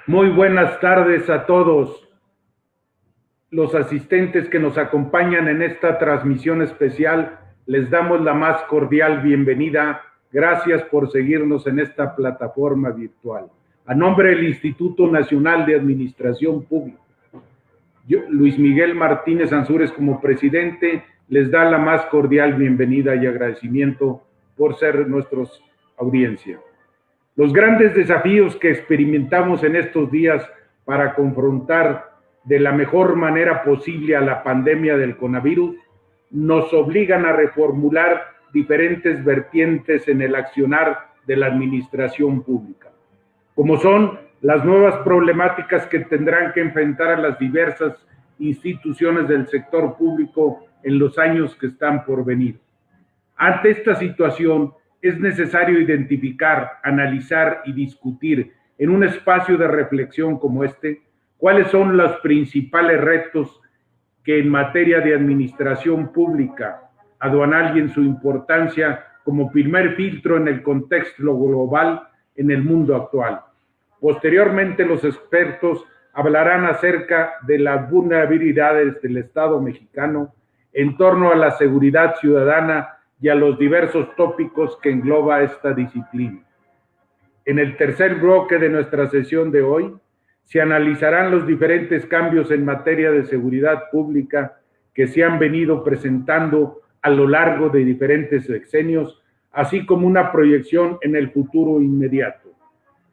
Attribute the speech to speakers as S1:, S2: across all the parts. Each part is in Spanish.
S1: Muy buenas tardes a todos los asistentes que nos acompañan en esta transmisión especial. Les damos la más cordial bienvenida. Gracias por seguirnos en esta plataforma virtual. A nombre del Instituto Nacional de Administración Pública, Luis Miguel Martínez Ansúrez, como presidente, les da la más cordial bienvenida y agradecimiento por ser nuestra audiencia. Los grandes desafíos que experimentamos en estos días para confrontar de la mejor manera posible a la pandemia del coronavirus nos obligan a reformular diferentes vertientes en el accionar de la administración pública, como son las nuevas problemáticas que tendrán que enfrentar a las diversas instituciones del sector público en los años que están por venir. Ante esta situación, es necesario identificar, analizar y discutir en un espacio de reflexión como este, cuáles son los principales retos que en materia de administración pública, aduanal y en su importancia como primer filtro en el contexto global en el mundo actual. Posteriormente, los expertos hablarán acerca de las vulnerabilidades del Estado mexicano en torno a la seguridad ciudadana y a los diversos tópicos que engloba esta disciplina. En el tercer bloque de nuestra sesión de hoy, se analizarán los diferentes cambios en materia de seguridad pública que se han venido presentando a lo largo de diferentes sexenios, así como una proyección en el futuro inmediato.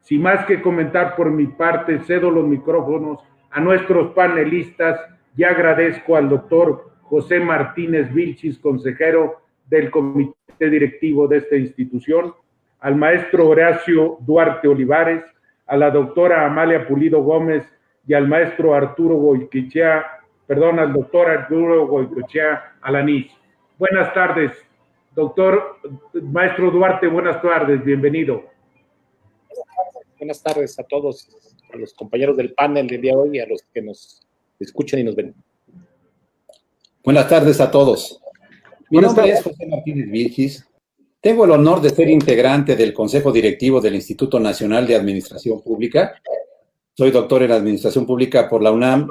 S1: Sin más que comentar por mi parte, cedo los micrófonos a nuestros panelistas y agradezco al doctor José Martínez Vilchis, consejero del comité directivo de esta institución, al maestro Horacio Duarte Olivares, a la doctora Amalia Pulido Gómez y al maestro al doctor Arturo Goicoechea Alanís. Buenas tardes, maestro Duarte, buenas tardes, bienvenido.
S2: Buenas tardes a todos, a los compañeros del panel del día de hoy y a los que nos escuchan y nos ven.
S3: Buenas tardes a todos. Mi nombre es José Martínez Vilchis. Tengo el honor de ser integrante del Consejo Directivo del Instituto Nacional de Administración Pública. Soy doctor en Administración Pública por la UNAM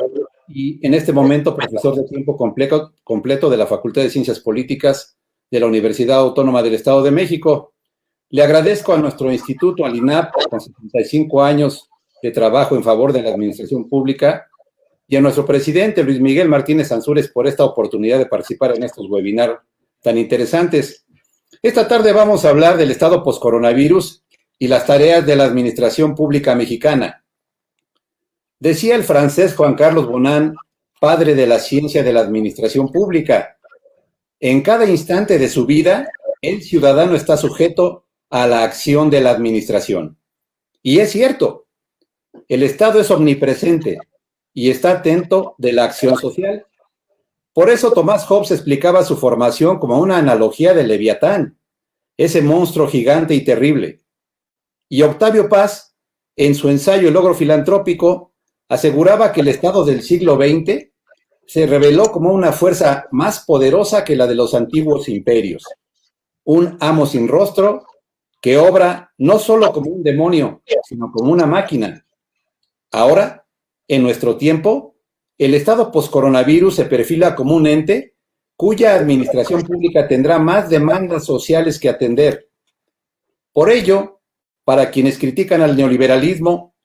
S3: y en este momento profesor de tiempo completo de la Facultad de Ciencias Políticas de la Universidad Autónoma del Estado de México. Le agradezco a nuestro instituto, al INAP, con 75 años de trabajo en favor de la administración pública, y a nuestro presidente, Luis Miguel Martínez Ansúrez, por esta oportunidad de participar en estos webinars tan interesantes. Esta tarde vamos a hablar del estado post-coronavirus y las tareas de la administración pública mexicana. Decía el francés Juan Carlos Bonan, padre de la ciencia de la administración pública: en cada instante de su vida, el ciudadano está sujeto a la acción de la administración. Y es cierto, el Estado es omnipresente y está atento de la acción social. Por eso Tomás Hobbes explicaba su formación como una analogía del Leviatán, ese monstruo gigante y terrible. Y Octavio Paz, en su ensayo El logro filantrópico, aseguraba que el Estado del siglo XX se reveló como una fuerza más poderosa que la de los antiguos imperios, un amo sin rostro que obra no solo como un demonio, sino como una máquina. Ahora, en nuestro tiempo, el estado post-coronavirus se perfila como un ente cuya administración pública tendrá más demandas sociales que atender. Por ello, para quienes critican al neoliberalismo,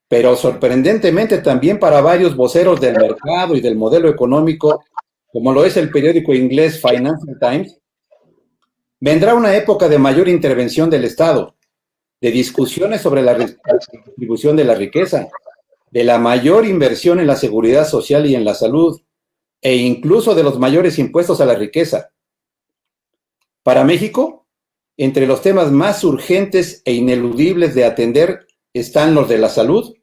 S3: pero sorprendentemente también para varios voceros del mercado y del modelo económico, como lo es el periódico inglés Financial Times, vendrá una época de mayor intervención del Estado, de discusiones sobre la distribución de la riqueza, de la mayor inversión en la seguridad social y en la salud, e incluso de los mayores impuestos a la riqueza. Para México, entre los temas más urgentes e ineludibles de atender están los de la salud,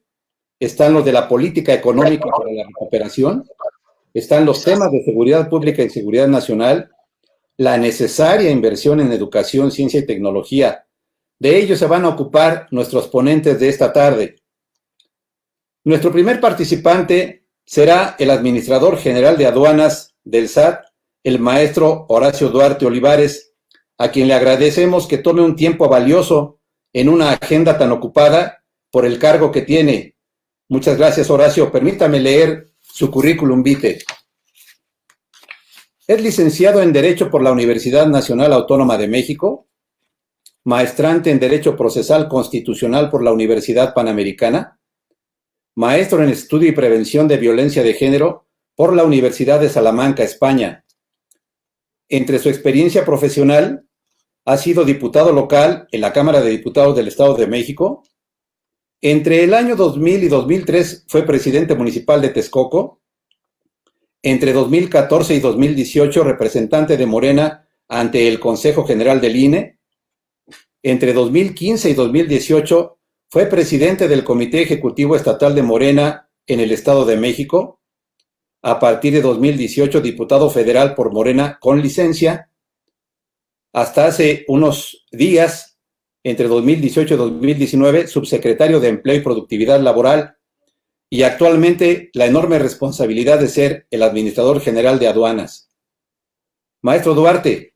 S3: están los de la política económica para la recuperación, están los temas de seguridad pública y seguridad nacional, la necesaria inversión en educación, ciencia y tecnología. De ello se van a ocupar nuestros ponentes de esta tarde. Nuestro primer participante será el administrador general de aduanas del SAT, el maestro Horacio Duarte Olivares, a quien le agradecemos que tome un tiempo valioso en una agenda tan ocupada por el cargo que tiene. Muchas gracias, Horacio. Permítame leer su currículum vitae. Es licenciado en Derecho por la Universidad Nacional Autónoma de México, maestrante en Derecho Procesal Constitucional por la Universidad Panamericana, maestro en Estudio y Prevención de Violencia de Género por la Universidad de Salamanca, España. Entre su experiencia profesional, ha sido diputado local en la Cámara de Diputados del Estado de México. Entre el año 2000 y 2003 fue presidente municipal de Texcoco. Entre 2014 y 2018, representante de Morena ante el Consejo General del INE. Entre 2015 y 2018, fue presidente del Comité Ejecutivo Estatal de Morena en el Estado de México. A partir de 2018, diputado federal por Morena con licencia. Hasta hace unos días, entre 2018 y 2019, subsecretario de Empleo y Productividad Laboral, y actualmente la enorme responsabilidad de ser el administrador general de aduanas. Maestro Duarte,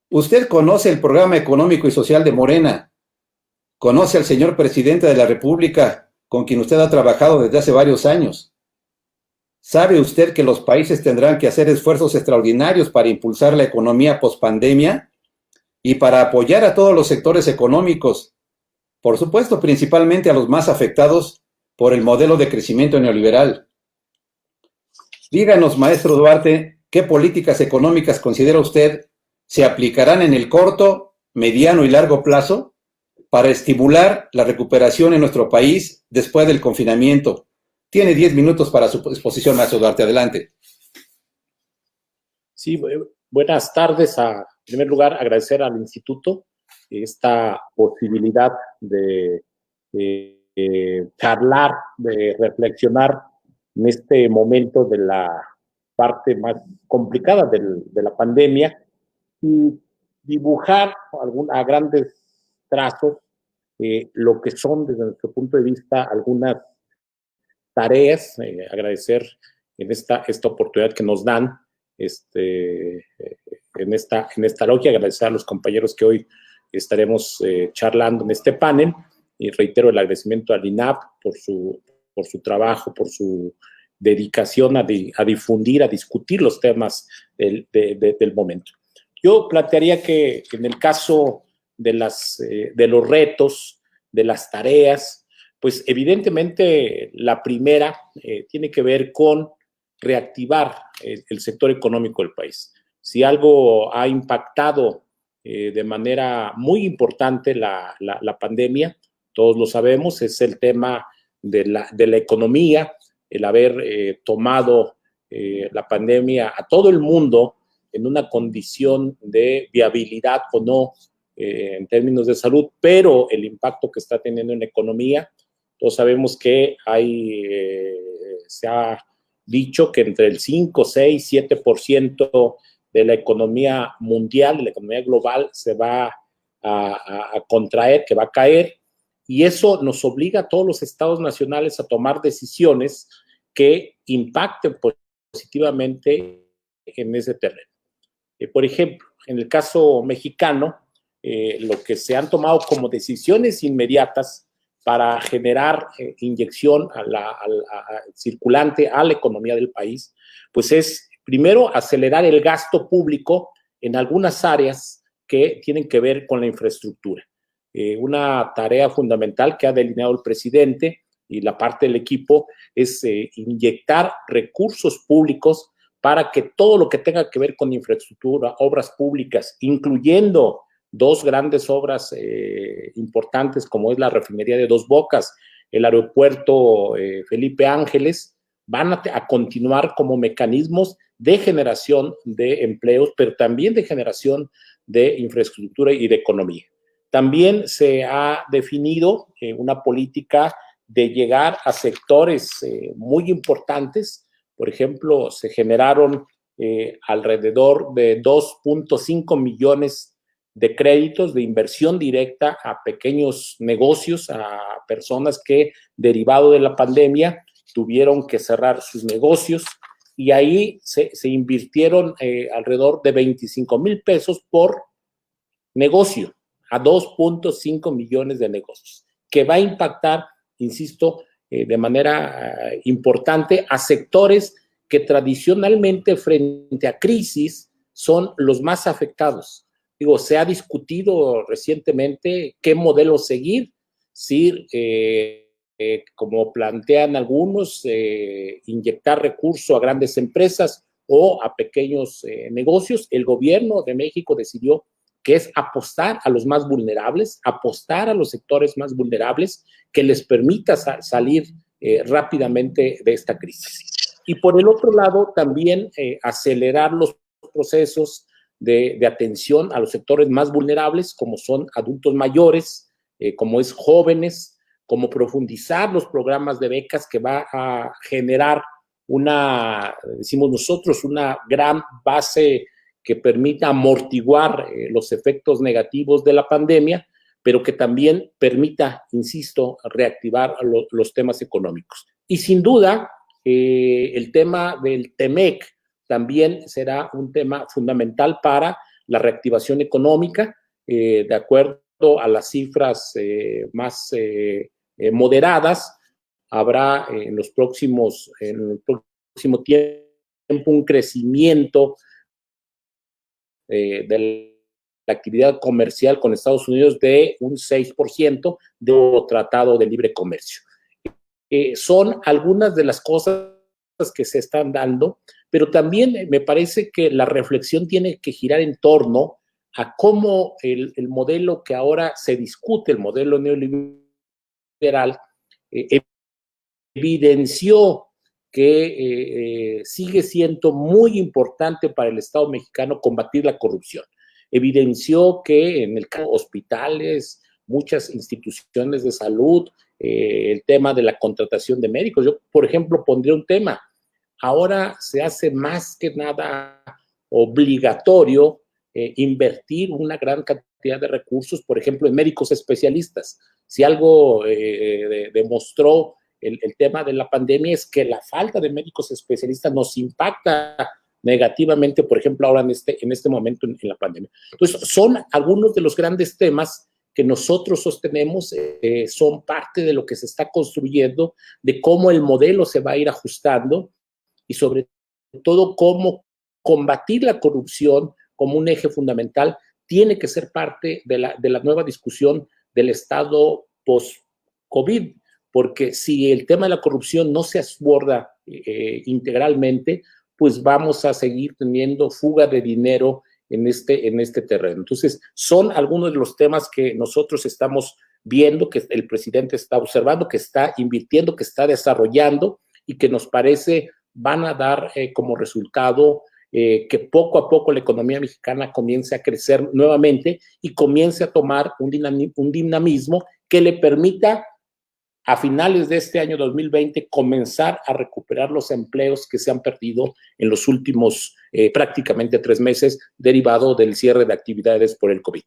S3: usted conoce el programa económico y social de Morena, conoce al señor presidente de la República, con quien usted ha trabajado desde hace varios años. ¿Sabe usted que los países tendrán que hacer esfuerzos extraordinarios para impulsar la economía pospandemia y para apoyar a todos los sectores económicos? Por supuesto, principalmente a los más afectados por el modelo de crecimiento neoliberal. Díganos, maestro Duarte, ¿qué políticas económicas considera usted se aplicarán en el corto, mediano y largo plazo para estimular la recuperación en nuestro país después del confinamiento? Tiene 10 minutos para su exposición, maestro Duarte. Adelante.
S2: Sí, buenas tardes. En primer lugar, agradecer al Instituto esta posibilidad de charlar, de reflexionar en este momento de la parte más complicada de la pandemia y dibujar a grandes trazos lo que son desde nuestro punto de vista algunas tareas. Agradecer en esta oportunidad que nos dan en esta logia, agradecer a los compañeros que hoy estaremos charlando en este panel. Y reitero el agradecimiento al INAP por su trabajo, por su dedicación a difundir, a discutir los temas del momento. Yo plantearía que en el caso de los retos, de las tareas, pues evidentemente la primera tiene que ver con reactivar el sector económico del país. Si algo ha impactado de manera muy importante la pandemia, todos lo sabemos, es el tema de la economía, el haber tomado la pandemia a todo el mundo en una condición de viabilidad o no en términos de salud, pero el impacto que está teniendo en la economía, todos sabemos que se ha dicho que entre el 5, 6, 7% de la economía mundial, de la economía global, se va a contraer, que va a caer. Y eso nos obliga a todos los estados nacionales a tomar decisiones que impacten positivamente en ese terreno. Por ejemplo, en el caso mexicano, lo que se han tomado como decisiones inmediatas para generar inyección circulante a la economía del país, pues es primero acelerar el gasto público en algunas áreas que tienen que ver con la infraestructura. Una tarea fundamental que ha delineado el presidente y la parte del equipo es inyectar recursos públicos para que todo lo que tenga que ver con infraestructura, obras públicas, incluyendo dos grandes obras importantes como es la refinería de Dos Bocas, el aeropuerto Felipe Ángeles, van a continuar como mecanismos de generación de empleos, pero también de generación de infraestructura y de economía. También se ha definido una política de llegar a sectores muy importantes. Por ejemplo, se generaron alrededor de 2.5 millones de créditos de inversión directa a pequeños negocios, a personas que, derivado de la pandemia, tuvieron que cerrar sus negocios, y ahí se invirtieron alrededor de 25,000 pesos por negocio a 2.5 millones de negocios, que va a impactar, insisto, de manera importante a sectores que tradicionalmente frente a crisis son los más afectados. Digo, se ha discutido recientemente qué modelo seguir, si, como plantean algunos, inyectar recursos a grandes empresas o a pequeños negocios. El gobierno de México decidió que es apostar a los más vulnerables, apostar a los sectores más vulnerables, que les permita salir rápidamente de esta crisis. Y por el otro lado, también acelerar los procesos de atención a los sectores más vulnerables, como son adultos mayores, como es jóvenes, como profundizar los programas de becas que va a generar decimos nosotros, una gran base que permita amortiguar los efectos negativos de la pandemia, pero que también permita, insisto, reactivar los temas económicos. Y sin duda, el tema del TEMEC también será un tema fundamental para la reactivación económica, de acuerdo a las cifras más moderadas. Habrá en el próximo tiempo un crecimiento de la actividad comercial con Estados Unidos de un 6% de tratado de libre comercio. Son algunas de las cosas que se están dando, pero también me parece que la reflexión tiene que girar en torno a cómo el modelo que ahora se discute, el modelo neoliberal, evidenció que sigue siendo muy importante para el Estado mexicano combatir la corrupción. Evidenció que en el caso de hospitales, muchas instituciones de salud, el tema de la contratación de médicos. Yo, por ejemplo, pondría un tema. Ahora se hace más que nada obligatorio invertir una gran cantidad de recursos, por ejemplo, en médicos especialistas. Si algo demostró el tema de la pandemia es que la falta de médicos especialistas nos impacta negativamente, por ejemplo, ahora en este momento en la pandemia. Entonces, son algunos de los grandes temas que nosotros sostenemos, son parte de lo que se está construyendo, de cómo el modelo se va a ir ajustando y sobre todo cómo combatir la corrupción como un eje fundamental tiene que ser parte de la nueva discusión del Estado post-COVID, porque si el tema de la corrupción no se aborda integralmente, pues vamos a seguir teniendo fuga de dinero en este terreno. Entonces, son algunos de los temas que nosotros estamos viendo, que el presidente está observando, que está invirtiendo, que está desarrollando y que nos parece van a dar como resultado que poco a poco la economía mexicana comience a crecer nuevamente y comience a tomar un dinamismo que le permita a finales de este año 2020 comenzar a recuperar los empleos que se han perdido en los últimos prácticamente 3 meses derivado del cierre de actividades por el COVID.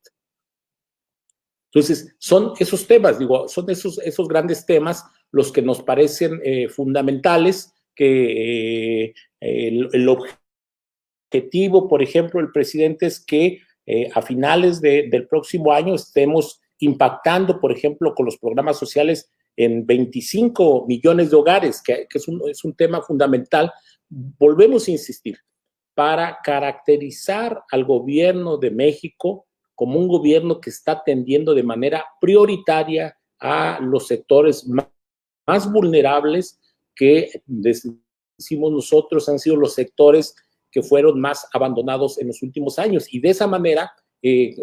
S2: Entonces, son esos temas, son esos grandes temas los que nos parecen fundamentales, que el objetivo, por ejemplo, del presidente es que a finales del próximo año estemos impactando, por ejemplo, con los programas sociales en 25 millones de hogares, que es un tema fundamental. Volvemos a insistir, para caracterizar al gobierno de México como un gobierno que está atendiendo de manera prioritaria a los sectores más vulnerables, que decimos nosotros han sido los sectores que fueron más abandonados en los últimos años. Y de esa manera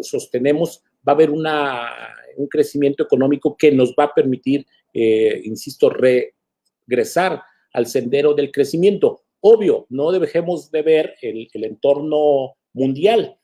S2: sostenemos, va a haber un crecimiento económico que nos va a permitir, insisto, regresar al sendero del crecimiento. Obvio, no dejemos de ver el entorno mundial,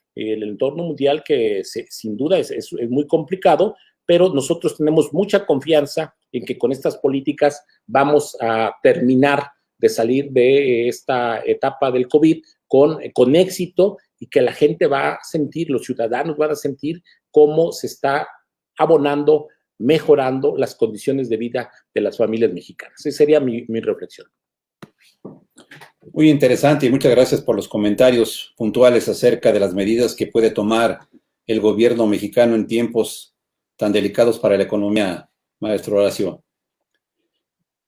S2: que sin duda es muy complicado, pero nosotros tenemos mucha confianza en que con estas políticas vamos a terminar de salir de esta etapa del COVID con éxito, y que la gente va a sentir, los ciudadanos van a sentir cómo se está abonando, mejorando las condiciones de vida de las familias mexicanas. Esa sería mi reflexión.
S3: Muy interesante y muchas gracias por los comentarios puntuales acerca de las medidas que puede tomar el gobierno mexicano en tiempos tan delicados para la economía, maestro Horacio.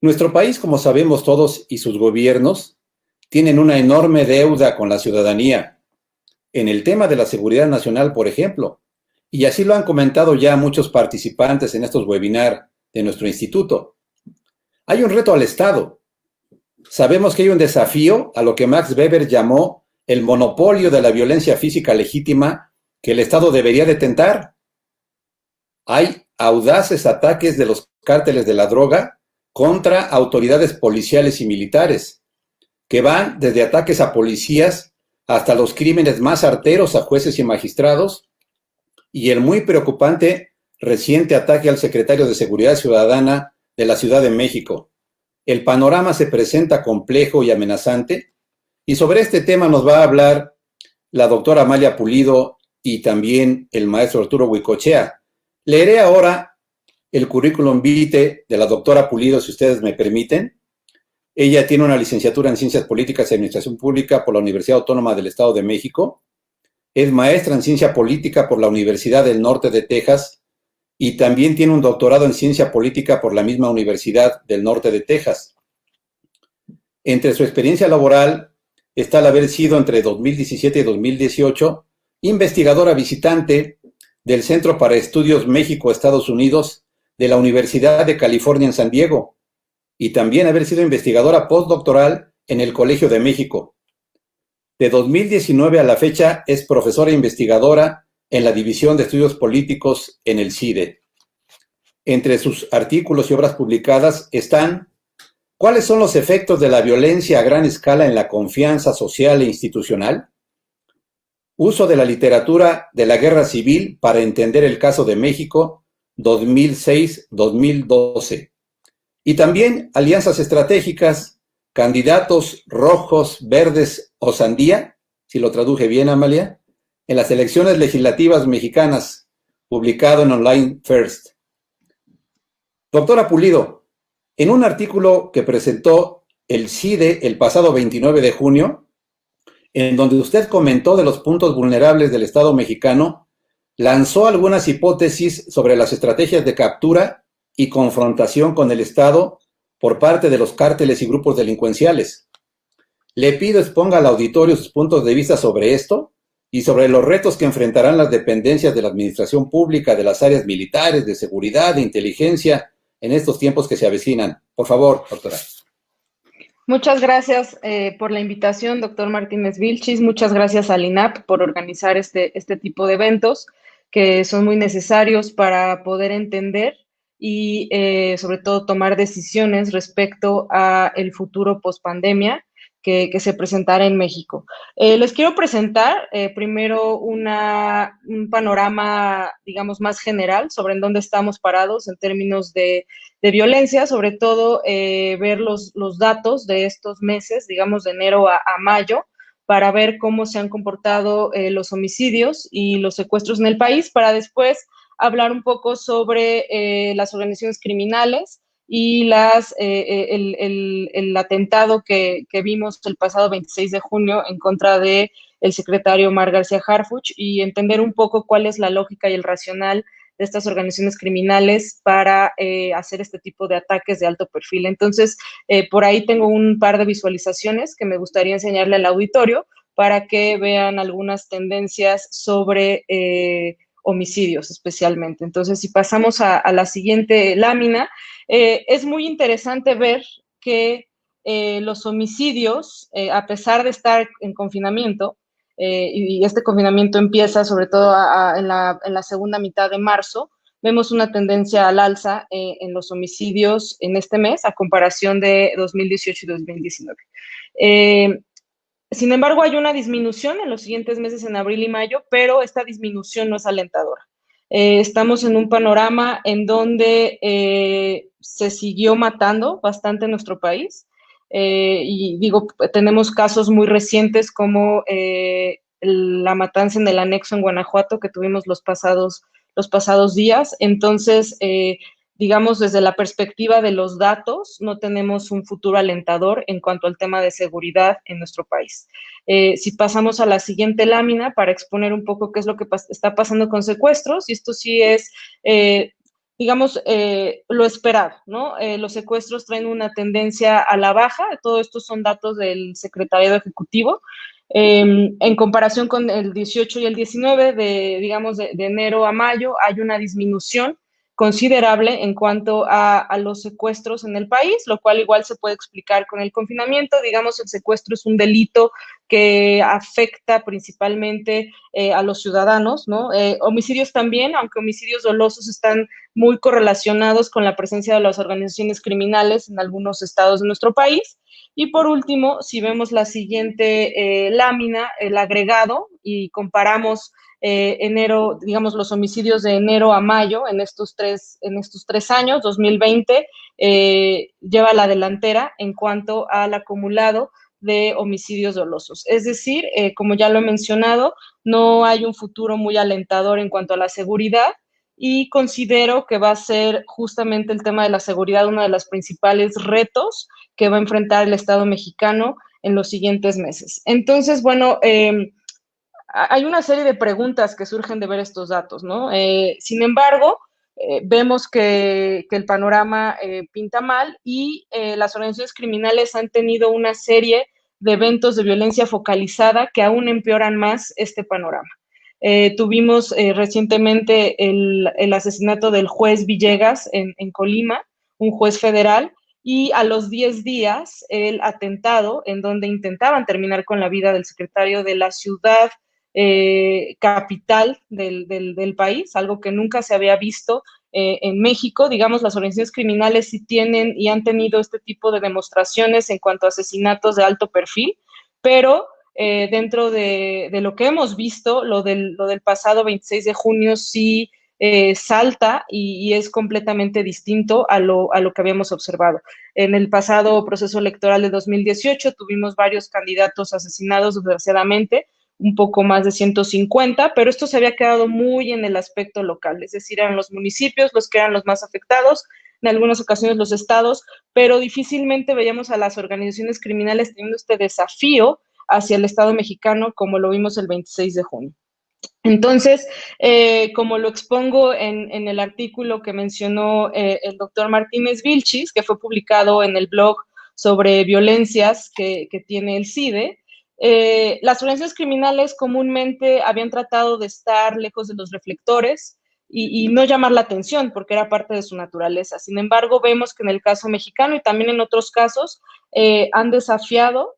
S3: Nuestro país, como sabemos todos, y sus gobiernos, tienen una enorme deuda con la ciudadanía en el tema de la seguridad nacional, por ejemplo, y así lo han comentado ya muchos participantes en estos webinars de nuestro instituto. Hay un reto al Estado. Sabemos que hay un desafío a lo que Max Weber llamó el monopolio de la violencia física legítima que el Estado debería detentar. Hay audaces ataques de los cárteles de la droga contra autoridades policiales y militares, que van desde ataques a policías hasta los crímenes más arteros a jueces y magistrados, y el muy preocupante reciente ataque al secretario de Seguridad Ciudadana de la Ciudad de México. El panorama se presenta complejo y amenazante, y sobre este tema nos va a hablar la doctora Amalia Pulido y también el maestro Arturo Huicochea. Leeré ahora el currículum vitae de la doctora Pulido, si ustedes me permiten. Ella tiene una licenciatura en Ciencias Políticas y Administración Pública por la Universidad Autónoma del Estado de México. Es maestra en Ciencia Política por la Universidad del Norte de Texas y también tiene un doctorado en Ciencia Política por la misma Universidad del Norte de Texas. Entre su experiencia laboral está el haber sido entre 2017 y 2018 investigadora visitante del Centro para Estudios México-Estados Unidos de la Universidad de California en San Diego, y también haber sido investigadora postdoctoral en el Colegio de México. De 2019 a la fecha es profesora e investigadora en la División de Estudios Políticos en el CIDE. Entre sus artículos y obras publicadas están ¿cuáles son los efectos de la violencia a gran escala en la confianza social e institucional? Uso de la literatura de la guerra civil para entender el caso de México 2006-2012. Y también alianzas estratégicas, candidatos rojos, verdes o sandía, si lo traduje bien, Amalia, en las elecciones legislativas mexicanas, publicado en Online First. Doctora Pulido, en un artículo que presentó el CIDE el pasado 29 de junio, en donde usted comentó de los puntos vulnerables del Estado mexicano, lanzó algunas hipótesis sobre las estrategias de captura y confrontación con el Estado por parte de los cárteles y grupos delincuenciales. Le pido exponga al auditorio sus puntos de vista sobre esto y sobre los retos que enfrentarán las dependencias de la administración pública, de las áreas militares, de seguridad, de inteligencia, en estos tiempos que se avecinan. Por favor, doctora.
S4: Muchas gracias por la invitación, doctor Martínez Vilchis. Muchas gracias al INAP por organizar este tipo de eventos que son muy necesarios para poder entender y sobre todo tomar decisiones respecto a el futuro post-pandemia que se presentará en México. Les quiero presentar primero un panorama, digamos, más general sobre en dónde estamos parados en términos de violencia, sobre todo ver los datos de estos meses, digamos, de enero a mayo, para ver cómo se han comportado los homicidios y los secuestros en el país, para después hablar un poco sobre las organizaciones criminales y el atentado que vimos el pasado 26 de junio en contra de el secretario Omar García Harfuch y entender un poco cuál es la lógica y el racional de estas organizaciones criminales para hacer este tipo de ataques de alto perfil. Entonces, por ahí tengo un par de visualizaciones que me gustaría enseñarle al auditorio para que vean algunas tendencias sobre homicidios especialmente. Entonces, si pasamos a la siguiente lámina, es muy interesante ver que los homicidios, a pesar de estar en confinamiento, y este confinamiento empieza sobre todo en la segunda mitad de marzo, vemos una tendencia al alza en los homicidios en este mes a comparación de 2018 y 2019. Sin embargo, hay una disminución en los siguientes meses, en abril y mayo, pero esta disminución no es alentadora. Estamos en un panorama en donde se siguió matando bastante en nuestro país. Y digo, tenemos casos muy recientes como la matanza en el anexo en Guanajuato que tuvimos los pasados días. Entonces, digamos, desde la perspectiva de los datos, no tenemos un futuro alentador en cuanto al tema de seguridad en nuestro país. Si pasamos a la siguiente lámina para exponer un poco qué es lo que está pasando con secuestros, y esto sí es digamos, lo esperado, ¿no? Los secuestros traen una tendencia a la baja, todo esto son datos del Secretariado Ejecutivo. En comparación con el 18 y el 19, digamos, de enero a mayo, hay una disminución considerable en cuanto a los secuestros en el país, lo cual igual se puede explicar con el confinamiento. Digamos, el secuestro es un delito que afecta principalmente a los ciudadanos, ¿no? Homicidios también, aunque homicidios dolosos están muy correlacionados con la presencia de las organizaciones criminales en algunos estados de nuestro país. Y por último, si vemos la siguiente lámina, el agregado, y comparamos enero, digamos, los homicidios de enero a mayo en estos tres años, 2020, lleva la delantera en cuanto al acumulado de homicidios dolosos. Es decir, como ya lo he mencionado, no hay un futuro muy alentador en cuanto a la seguridad, y considero que va a ser justamente el tema de la seguridad uno de los principales retos que va a enfrentar el Estado mexicano en los siguientes meses. Entonces, bueno, hay una serie de preguntas que surgen de ver estos datos, ¿no? Sin embargo, vemos que el panorama pinta mal, y las organizaciones criminales han tenido una serie de eventos de violencia focalizada que aún empeoran más este panorama. Tuvimos recientemente el asesinato del juez Villegas en Colima, un juez federal, y a los 10 días el atentado en donde intentaban terminar con la vida del secretario de la ciudad capital del país, algo que nunca se había visto en México. Digamos, las organizaciones criminales sí tienen y han tenido este tipo de demostraciones en cuanto a asesinatos de alto perfil, pero dentro de lo que hemos visto, lo del pasado 26 de junio sí salta y es completamente distinto a lo que habíamos observado. En el pasado proceso electoral de 2018 tuvimos varios candidatos asesinados, desgraciadamente, un poco más de 150, pero esto se había quedado muy en el aspecto local, es decir, eran los municipios los que eran los más afectados, en algunas ocasiones los estados, pero difícilmente veíamos a las organizaciones criminales teniendo este desafío hacia el Estado mexicano como lo vimos el 26 de junio. Entonces, como lo expongo en el artículo que mencionó el doctor Martínez Vilchis, que fue publicado en el blog sobre violencias que tiene el CIDE, las organizaciones criminales comúnmente habían tratado de estar lejos de los reflectores y no llamar la atención porque era parte de su naturaleza. Sin embargo, vemos que en el caso mexicano y también en otros casos han desafiado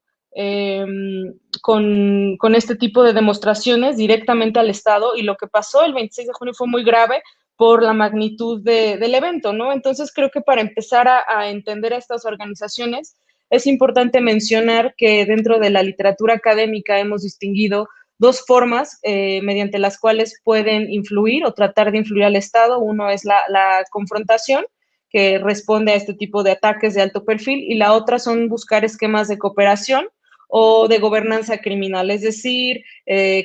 S4: con este tipo de demostraciones directamente al Estado, y lo que pasó el 26 de junio fue muy grave por la magnitud del evento, ¿no? Entonces creo que para empezar a entender a estas organizaciones es importante mencionar que dentro de la literatura académica hemos distinguido dos formas mediante las cuales pueden influir o tratar de influir al Estado. Uno es la confrontación, que responde a este tipo de ataques de alto perfil, y la otra son buscar esquemas de cooperación o de gobernanza criminal, es decir,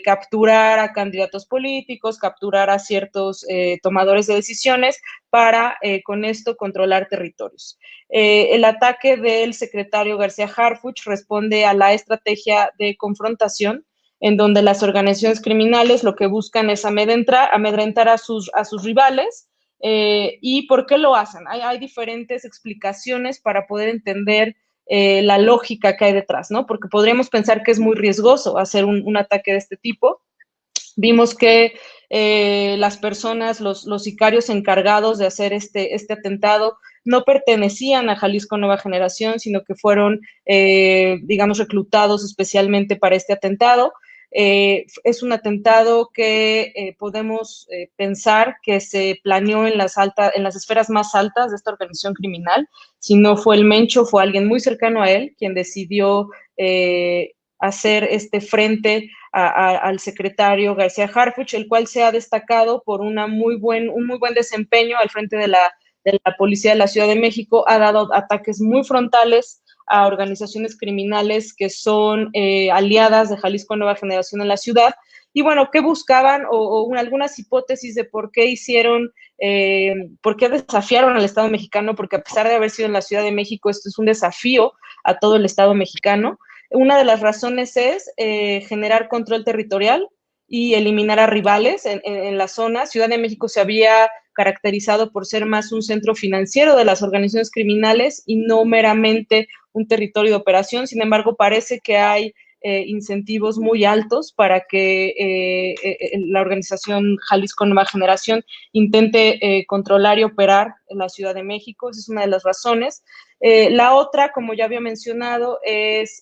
S4: capturar a candidatos políticos, capturar a ciertos tomadores de decisiones para con esto controlar territorios. El ataque del secretario García Harfuch responde a la estrategia de confrontación, en donde las organizaciones criminales lo que buscan es amedrentar a sus rivales. ¿Y por qué lo hacen? Hay diferentes explicaciones para poder entender la lógica que hay detrás, ¿no? Porque podríamos pensar que es muy riesgoso hacer un ataque de este tipo. Vimos que las personas, los sicarios encargados de hacer este atentado no pertenecían a Jalisco Nueva Generación, sino que fueron, digamos, reclutados especialmente para este atentado. Es un atentado que podemos pensar que se planeó en las esferas más altas de esta organización criminal. Si no fue el Mencho, fue alguien muy cercano a él quien decidió hacer este frente al secretario García Harfuch, el cual se ha destacado por un muy buen desempeño al frente de la Policía de la Ciudad de México. Ha dado ataques muy frontales a organizaciones criminales que son aliadas de Jalisco Nueva Generación en la ciudad. Y bueno, ¿qué buscaban? O algunas hipótesis de por qué por qué desafiaron al Estado mexicano, porque a pesar de haber sido en la Ciudad de México, esto es un desafío a todo el Estado mexicano. Una de las razones es generar control territorial y eliminar a rivales en la zona. Ciudad de México se había caracterizado por ser más un centro financiero de las organizaciones criminales y no meramente un territorio de operación. Sin embargo, parece que hay incentivos muy altos para que la organización Jalisco Nueva Generación intente controlar y operar en la Ciudad de México. Esa es una de las razones. La otra, como ya había mencionado, es,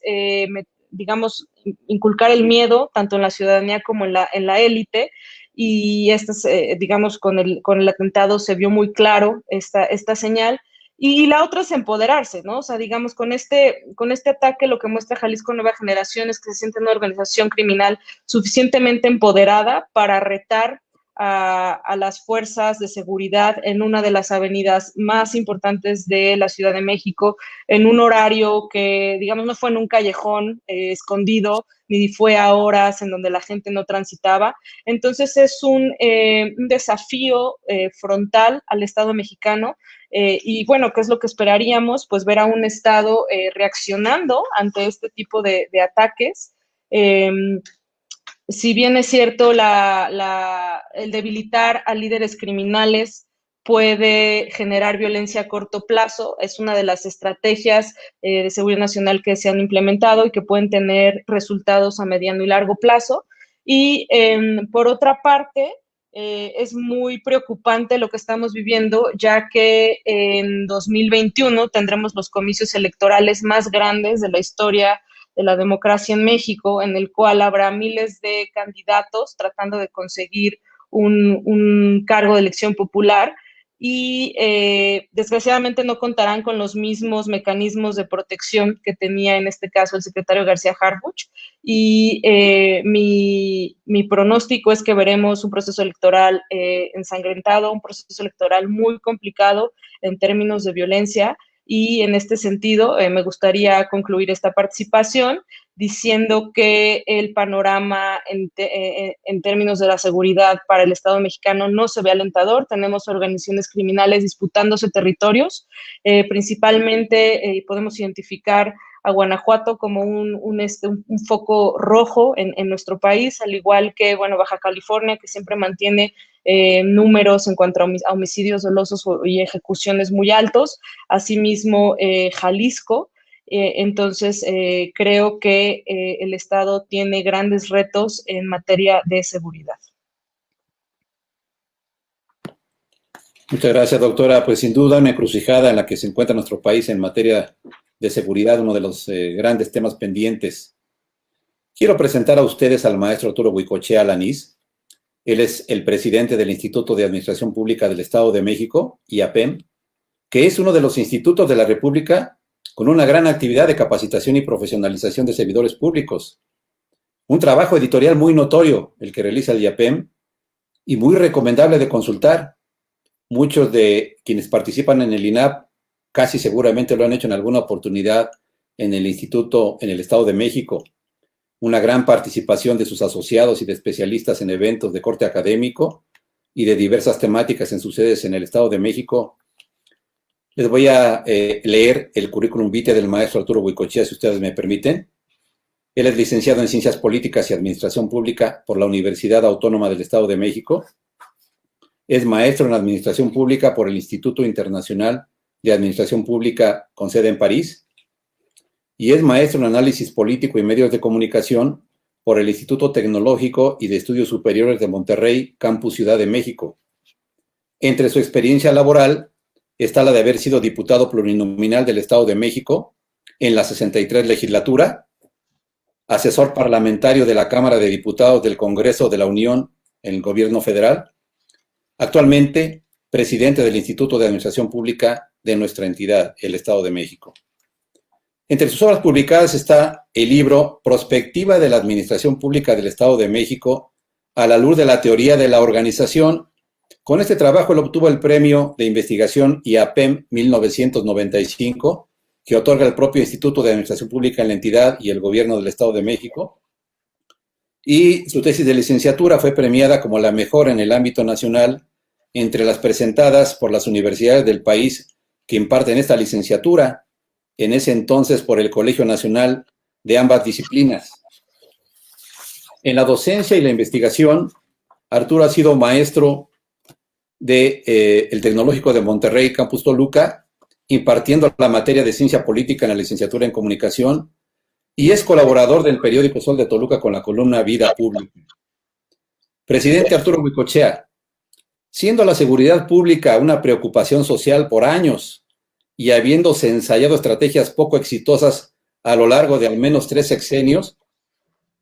S4: digamos, inculcar el miedo tanto en la ciudadanía como en la élite. Y digamos, con el atentado se vio muy claro esta señal. Y la otra es empoderarse, ¿no? O sea, digamos, con este ataque lo que muestra Jalisco Nueva Generación es que se siente una organización criminal suficientemente empoderada para retar a las fuerzas de seguridad en una de las avenidas más importantes de la Ciudad de México, en un horario que, digamos, no fue en un callejón escondido, ni fue a horas en donde la gente no transitaba. Entonces es un desafío frontal al Estado mexicano. Y bueno, ¿qué es lo que esperaríamos? Pues ver a un Estado reaccionando ante este tipo de ataques. Si bien es cierto, el debilitar a líderes criminales puede generar violencia a corto plazo, es una de las estrategias de seguridad nacional que se han implementado y que pueden tener resultados a mediano y largo plazo. Y por otra parte, es muy preocupante lo que estamos viviendo, ya que en 2021 tendremos los comicios electorales más grandes de la historia de la democracia en México, en el cual habrá miles de candidatos tratando de conseguir un cargo de elección popular y desgraciadamente no contarán con los mismos mecanismos de protección que tenía en este caso el secretario García Harfuch. Y mi pronóstico es que veremos un proceso electoral ensangrentado, un proceso electoral muy complicado en términos de violencia. Y en este sentido, me gustaría concluir esta participación diciendo que el panorama en términos de la seguridad para el Estado mexicano no se ve alentador. Tenemos organizaciones criminales disputándose territorios, principalmente podemos identificar a Guanajuato como un foco rojo en nuestro país, al igual que, bueno, Baja California, que siempre mantiene números en cuanto a homicidios dolosos y ejecuciones muy altos, asimismo Jalisco. Entonces, creo que el Estado tiene grandes retos en materia de seguridad.
S3: Muchas gracias, doctora. Pues sin duda una encrucijada en la que se encuentra nuestro país en materia de seguridad, uno de los grandes temas pendientes. Quiero presentar a ustedes al maestro Arturo Huicochea Alanís. Él es el presidente del Instituto de Administración Pública del Estado de México, IAPEM, que es uno de los institutos de la República con una gran actividad de capacitación y profesionalización de servidores públicos. Un trabajo editorial muy notorio, el que realiza el IAPEM, y muy recomendable de consultar. Muchos de quienes participan en el INAP casi seguramente lo han hecho en alguna oportunidad en el instituto en el Estado de México. Una gran participación de sus asociados y de especialistas en eventos de corte académico y de diversas temáticas en sus sedes en el Estado de México. Les voy a leer el currículum vitae del maestro Arturo Huicochea, si ustedes me permiten. Él es licenciado en Ciencias Políticas y Administración Pública por la Universidad Autónoma del Estado de México. Es maestro en Administración Pública por el Instituto Internacional de Administración Pública con sede en París. Y es maestro en Análisis Político y Medios de Comunicación por el Instituto Tecnológico y de Estudios Superiores de Monterrey, Campus Ciudad de México. Entre su experiencia laboral está la de haber sido diputado plurinominal del Estado de México en la 63 legislatura, asesor parlamentario de la Cámara de Diputados del Congreso de la Unión en el Gobierno Federal, actualmente presidente del Instituto de Administración Pública de nuestra entidad, el Estado de México. Entre sus obras publicadas está el libro Prospectiva de la Administración Pública del Estado de México a la luz de la teoría de la organización. Con este trabajo él obtuvo el premio de investigación IAPEM 1995, que otorga el propio Instituto de Administración Pública en la entidad y el Gobierno del Estado de México. Y su tesis de licenciatura fue premiada como la mejor en el ámbito nacional entre las presentadas por las universidades del país que imparten esta licenciatura, en ese entonces por el Colegio Nacional de ambas disciplinas. En la docencia y la investigación, Arturo ha sido maestro del Tecnológico de Monterrey, Campus Toluca, impartiendo la materia de Ciencia Política en la licenciatura en Comunicación, y es colaborador del periódico Sol de Toluca con la columna Vida Pública. Presidente Arturo Huicochea, siendo la seguridad pública una preocupación social por años y habiéndose ensayado estrategias poco exitosas a lo largo de al menos 3 sexenios,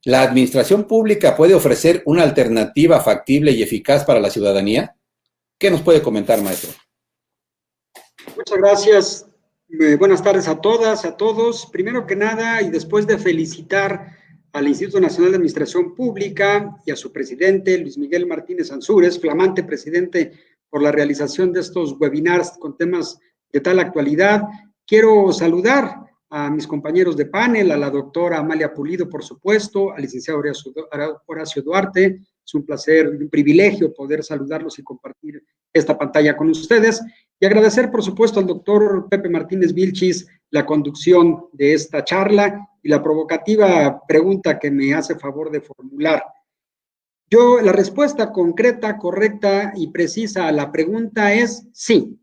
S3: ¿la administración pública puede ofrecer una alternativa factible y eficaz para la ciudadanía? ¿Qué nos puede comentar, maestro?
S5: Muchas gracias. Buenas tardes a todas, a todos. Primero que nada, y después de felicitar al Instituto Nacional de Administración Pública y a su presidente, Luis Miguel Martínez Ansúrez, flamante presidente, por la realización de estos webinars con temas de tal actualidad, quiero saludar a mis compañeros de panel, a la doctora Amalia Pulido, por supuesto, al licenciado Horacio Duarte. Es un placer y un privilegio poder saludarlos y compartir esta pantalla con ustedes. Y agradecer, por supuesto, al doctor Pepe Martínez Vilchis la conducción de esta charla y la provocativa pregunta que me hace favor de formular. La respuesta concreta, correcta y precisa a la pregunta es sí.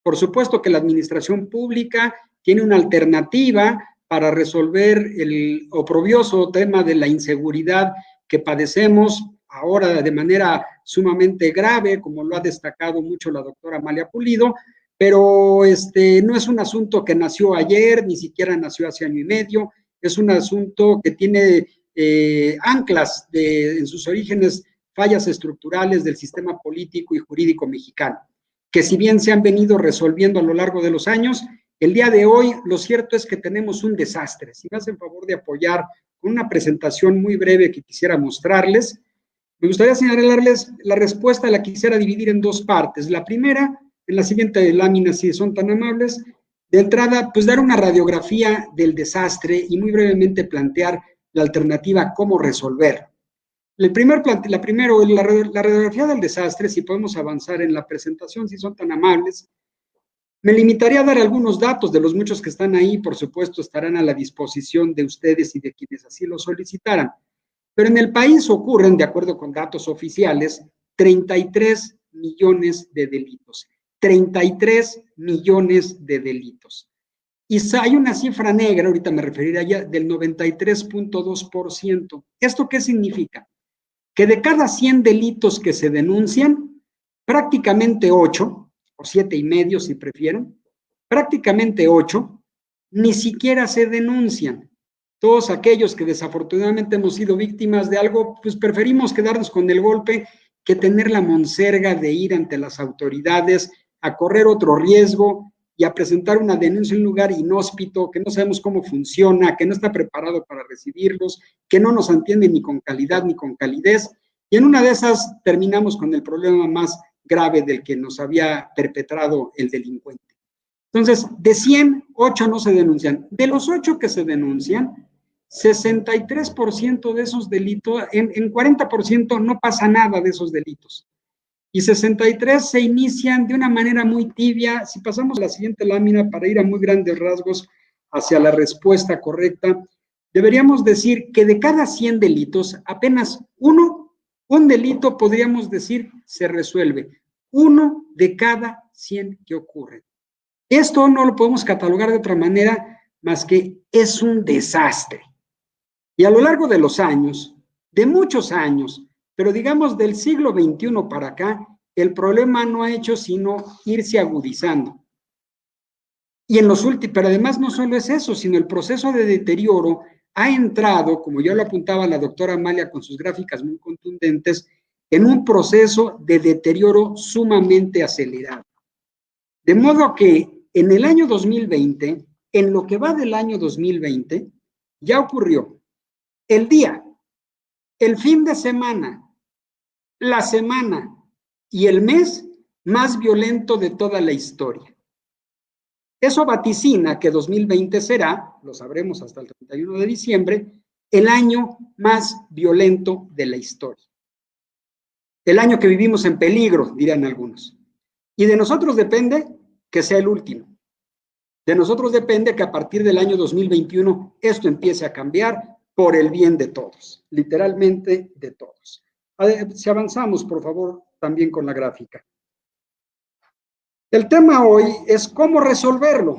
S5: Por supuesto que la administración pública tiene una alternativa para resolver el oprobioso tema de la inseguridad que padecemos ahora de manera sumamente grave, como lo ha destacado mucho la doctora Amalia Pulido, pero no es un asunto que nació ayer, ni siquiera nació hace año y medio, es un asunto que tiene anclas en sus orígenes, fallas estructurales del sistema político y jurídico mexicano, que si bien se han venido resolviendo a lo largo de los años, el día de hoy lo cierto es que tenemos un desastre. Si me hacen favor de apoyar con una presentación muy breve que quisiera mostrarles, me gustaría señalarles la respuesta, la quisiera dividir en 2 partes. La primera, en la siguiente lámina, si son tan amables, de entrada, pues dar una radiografía del desastre y muy brevemente plantear la alternativa, cómo resolver. La radiografía del desastre, si podemos avanzar en la presentación, si son tan amables, me limitaría a dar algunos datos de los muchos que están ahí, por supuesto, estarán a la disposición de ustedes y de quienes así lo solicitaran. Pero en el país ocurren, de acuerdo con datos oficiales, 33 millones de delitos. 33 millones de delitos. Y hay una cifra negra, ahorita me referiré ya, del 93.2%. ¿Esto qué significa? Que de cada 100 delitos que se denuncian, prácticamente 8, o 7,5 si prefieren, prácticamente 8, ni siquiera se denuncian. Todos aquellos que desafortunadamente hemos sido víctimas de algo, pues preferimos quedarnos con el golpe que tener la monserga de ir ante las autoridades a correr otro riesgo y a presentar una denuncia en un lugar inhóspito, que no sabemos cómo funciona, que no está preparado para recibirlos, que no nos atiende ni con calidad ni con calidez, y en una de esas terminamos con el problema más grave del que nos había perpetrado el delincuente. Entonces, de 100, 8 no se denuncian. De los 8 que se denuncian, 63% de esos delitos, en 40% no pasa nada de esos delitos. Y 63 se inician de una manera muy tibia. Si pasamos a la siguiente lámina para ir a muy grandes rasgos hacia la respuesta correcta, deberíamos decir que de cada 100 delitos, apenas un delito, podríamos decir, se resuelve. 1 de cada 100 que ocurren. Esto no lo podemos catalogar de otra manera más que es un desastre. Y a lo largo de los años, de muchos años, pero digamos del siglo XXI para acá, el problema no ha hecho sino irse agudizando. Y pero además no solo es eso, sino el proceso de deterioro ha entrado, como ya lo apuntaba la doctora Amalia con sus gráficas muy contundentes, en un proceso de deterioro sumamente acelerado. De modo que en el año 2020, en lo que va del año 2020, ya ocurrió el día, el fin de semana, la semana y el mes más violento de toda la historia. Eso vaticina que 2020 será, lo sabremos hasta el 31 de diciembre, el año más violento de la historia. El año que vivimos en peligro, dirán algunos. Y de nosotros depende que sea el último. De nosotros depende que a partir del año 2021 esto empiece a cambiar por el bien de todos, literalmente de todos. Si avanzamos, por favor, también con la gráfica. El tema hoy es cómo resolverlo.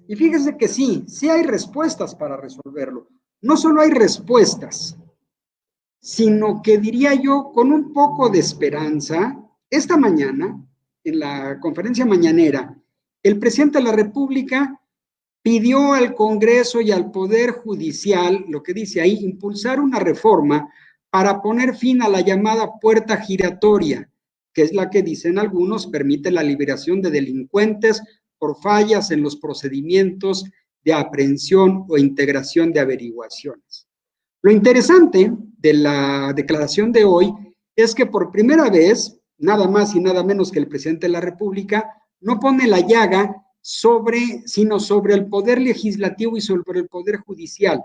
S5: Y fíjense que sí hay respuestas para resolverlo. No solo hay respuestas, sino que diría yo, con un poco de esperanza, esta mañana, en la conferencia mañanera, el presidente de la República pidió al Congreso y al Poder Judicial, lo que dice ahí, impulsar una reforma para poner fin a la llamada puerta giratoria, que es la que dicen algunos permite la liberación de delincuentes por fallas en los procedimientos de aprehensión o integración de averiguaciones. Lo interesante de la declaración de hoy es que por primera vez, nada más y nada menos que el presidente de la República, no pone la llaga sino sobre el poder legislativo y sobre el poder judicial,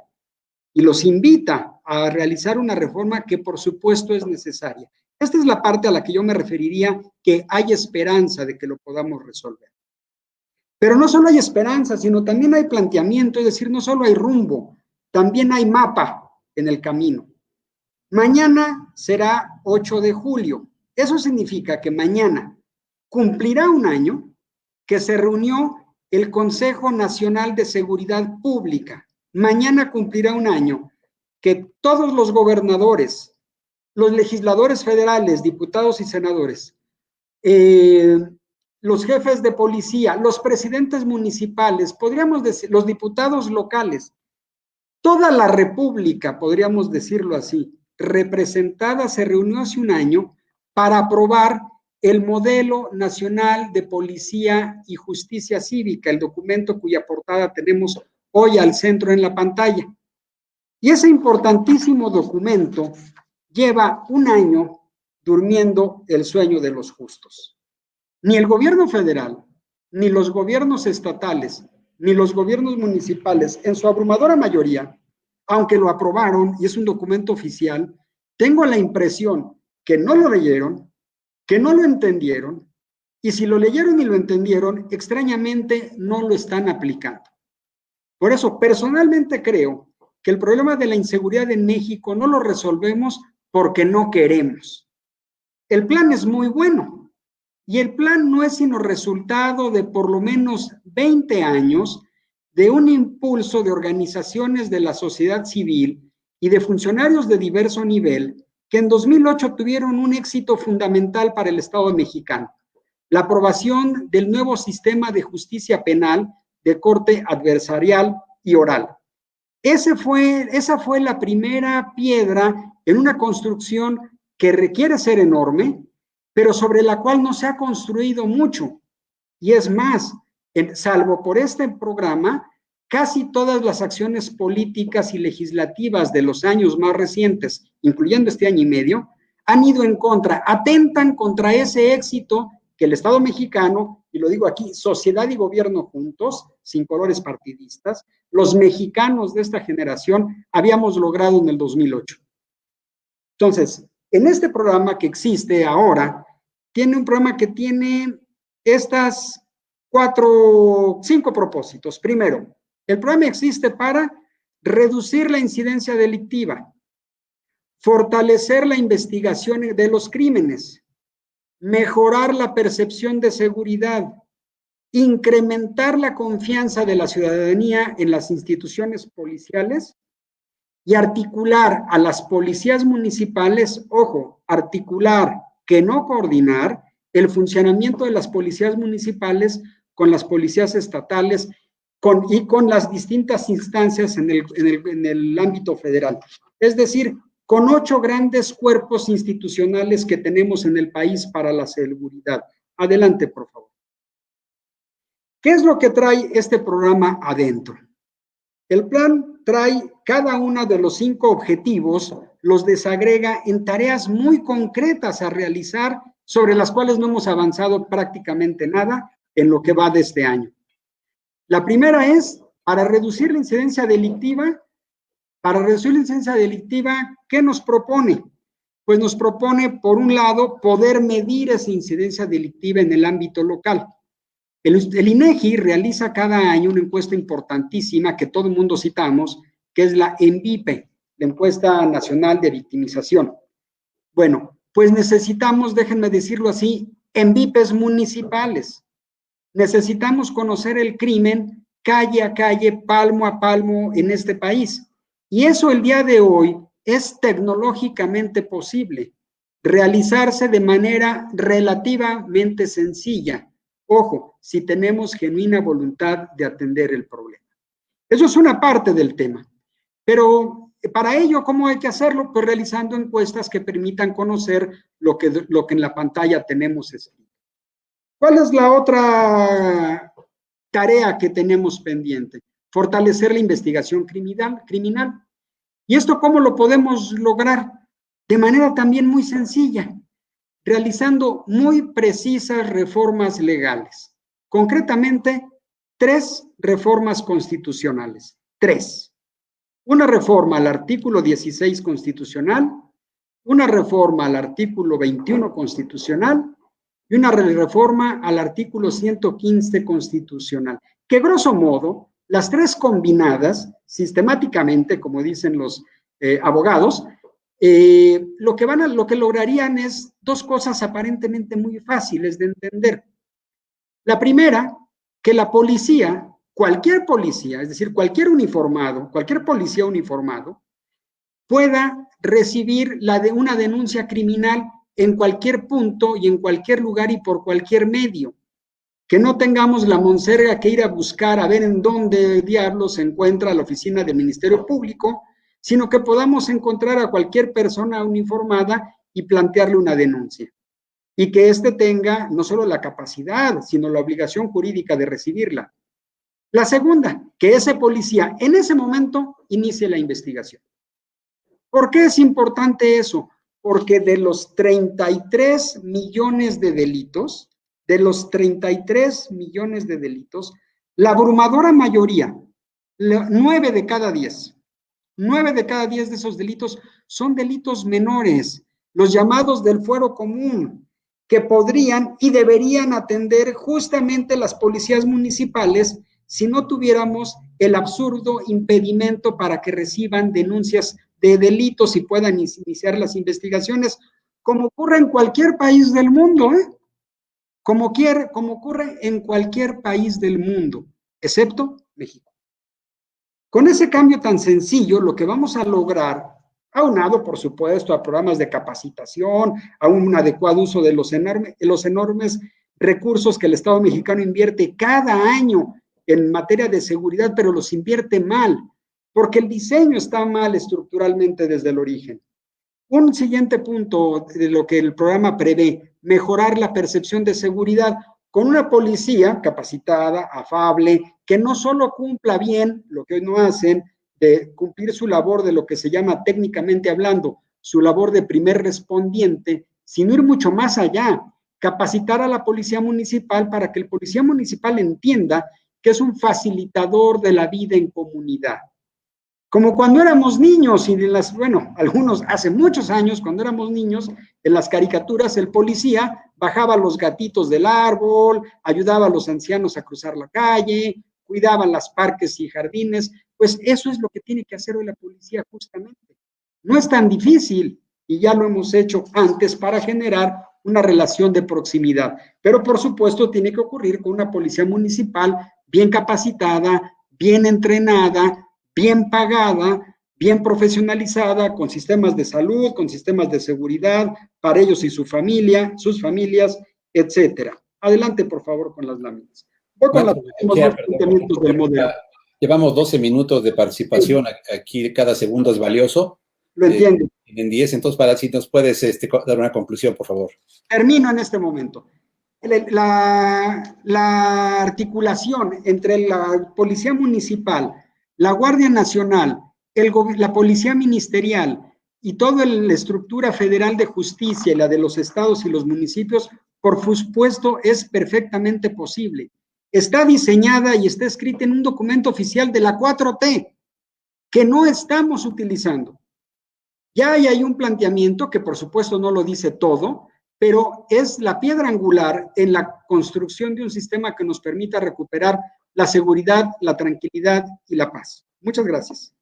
S5: y los invita a realizar una reforma que por supuesto es necesaria. Esta es la parte a la que yo me referiría, que hay esperanza de que lo podamos resolver. Pero no solo hay esperanza, sino también hay planteamiento, es decir, no solo hay rumbo, también hay mapa en el camino. Mañana será 8 de julio. Eso significa que mañana cumplirá un año que se reunió el Consejo Nacional de Seguridad Pública. Mañana cumplirá un año que todos los gobernadores, los legisladores federales, diputados y senadores, los jefes de policía, los presidentes municipales, podríamos decir, los diputados locales, toda la República, podríamos decirlo así, representada, se reunió hace un año para aprobar el Modelo Nacional de Policía y Justicia Cívica, el documento cuya portada tenemos hoy al centro en la pantalla. Y ese importantísimo documento lleva un año durmiendo el sueño de los justos. Ni el gobierno federal, ni los gobiernos estatales, ni los gobiernos municipales, en su abrumadora mayoría, aunque lo aprobaron y es un documento oficial, tengo la impresión que no lo leyeron, que no lo entendieron, y si lo leyeron y lo entendieron, extrañamente no lo están aplicando. Por eso, personalmente creo que el problema de la inseguridad en México no lo resolvemos porque no queremos. El plan es muy bueno, y el plan no es sino resultado de por lo menos 20 años de un impulso de organizaciones de la sociedad civil y de funcionarios de diverso nivel que en 2008 tuvieron un éxito fundamental para el Estado mexicano, la aprobación del nuevo sistema de justicia penal de corte adversarial y oral. Esa fue la primera piedra en una construcción que requiere ser enorme, pero sobre la cual no se ha construido mucho. Y es más, salvo por este programa, casi todas las acciones políticas y legislativas de los años más recientes, incluyendo este año y medio, han ido en contra, atentan contra ese éxito que el Estado mexicano, y lo digo aquí, sociedad y gobierno juntos, sin colores partidistas, los mexicanos de esta generación habíamos logrado en el 2008. Entonces, en este programa que existe ahora, tiene un programa que tiene estas 5 propósitos. Primero, el programa existe para reducir la incidencia delictiva, fortalecer la investigación de los crímenes, mejorar la percepción de seguridad, incrementar la confianza de la ciudadanía en las instituciones policiales y articular a las policías municipales, ojo, articular, que no coordinar, el funcionamiento de las policías municipales con las policías estatales y con las distintas instancias en el ámbito federal. Es decir, con 8 grandes cuerpos institucionales que tenemos en el país para la seguridad. Adelante, por favor. ¿Qué es lo que trae este programa adentro? El plan trae cada uno de los 5 objetivos, los desagrega en tareas muy concretas a realizar, sobre las cuales no hemos avanzado prácticamente nada en lo que va de este año. La primera es, para reducir la incidencia delictiva, ¿qué nos propone? Pues nos propone, por un lado, poder medir esa incidencia delictiva en el ámbito local. El INEGI realiza cada año una encuesta importantísima que todo el mundo citamos, que es la ENVIPE, la Encuesta Nacional de Victimización. Bueno, pues necesitamos, déjenme decirlo así, ENVIPEs municipales. Necesitamos conocer el crimen calle a calle, palmo a palmo en este país. Y eso el día de hoy es tecnológicamente posible, realizarse de manera relativamente sencilla. Ojo, si tenemos genuina voluntad de atender el problema. Eso es una parte del tema. Pero para ello, ¿cómo hay que hacerlo? Pues realizando encuestas que permitan conocer lo que en la pantalla tenemos escrito. ¿Cuál es la otra tarea que tenemos pendiente? Fortalecer la investigación criminal. ¿Y esto cómo lo podemos lograr? De manera también muy sencilla, realizando muy precisas reformas legales. Concretamente, 3 reformas constitucionales. 3. Una reforma al artículo 16 constitucional, una reforma al artículo 21 constitucional y una reforma al artículo 115 constitucional, que grosso modo, las 3 combinadas, sistemáticamente, como dicen los abogados, lo que lograrían es 2 cosas aparentemente muy fáciles de entender. La primera, que la policía, cualquier policía, es decir, cualquier policía uniformado, pueda recibir una denuncia criminal en cualquier punto y en cualquier lugar y por cualquier medio. Que no tengamos la monserga que ir a buscar a ver en dónde diablos se encuentra la oficina del Ministerio Público, sino que podamos encontrar a cualquier persona uniformada y plantearle una denuncia. Y que éste tenga no solo la capacidad, sino la obligación jurídica de recibirla. La segunda, que ese policía en ese momento inicie la investigación. ¿Por qué es importante eso? Porque de los 33 millones de delitos, la abrumadora mayoría, 9 de cada 10 de esos delitos son delitos menores, los llamados del fuero común, que podrían y deberían atender justamente las policías municipales si no tuviéramos el absurdo impedimento para que reciban denuncias de delitos y puedan iniciar las investigaciones, como ocurre en cualquier país del mundo, como ocurre en cualquier país del mundo, excepto México. Con ese cambio tan sencillo, lo que vamos a lograr, aunado, por supuesto, a programas de capacitación, a un adecuado uso de los enormes recursos que el Estado mexicano invierte cada año en materia de seguridad, pero los invierte mal, porque el diseño está mal estructuralmente desde el origen. Un siguiente punto de lo que el programa prevé, mejorar la percepción de seguridad con una policía capacitada, afable, que no solo cumpla bien lo que hoy no hacen, de cumplir su labor de lo que se llama técnicamente hablando, su labor de primer respondiente, sino ir mucho más allá, capacitar a la policía municipal para que el policía municipal entienda que es un facilitador de la vida en comunidad. Como cuando éramos niños, y algunos hace muchos años, cuando éramos niños, en las caricaturas el policía bajaba los gatitos del árbol, ayudaba a los ancianos a cruzar la calle, cuidaba los parques y jardines. Pues eso es lo que tiene que hacer hoy la policía justamente. No es tan difícil y ya lo hemos hecho antes para generar una relación de proximidad. Pero por supuesto tiene que ocurrir con una policía municipal bien capacitada, bien entrenada, bien pagada, bien profesionalizada, con sistemas de salud, con sistemas de seguridad para ellos y sus familias, etcétera. Adelante, por favor, con las láminas. Voy con los últimos planteamientos del modelo.
S3: Llevamos 12 minutos de participación, aquí cada segundo es valioso.
S5: Lo entiendo.
S3: En 10, entonces, para si nos puedes dar una conclusión, por favor.
S5: Termino en este momento. La articulación entre la Policía Municipal, la Guardia Nacional, la Policía Ministerial y toda la estructura federal de justicia y la de los estados y los municipios, por supuesto, es perfectamente posible. Está diseñada y está escrita en un documento oficial de la 4T que no estamos utilizando. Ya hay un planteamiento que por supuesto no lo dice todo, pero es la piedra angular en la construcción de un sistema que nos permita recuperar la seguridad, la tranquilidad y la paz. Muchas gracias.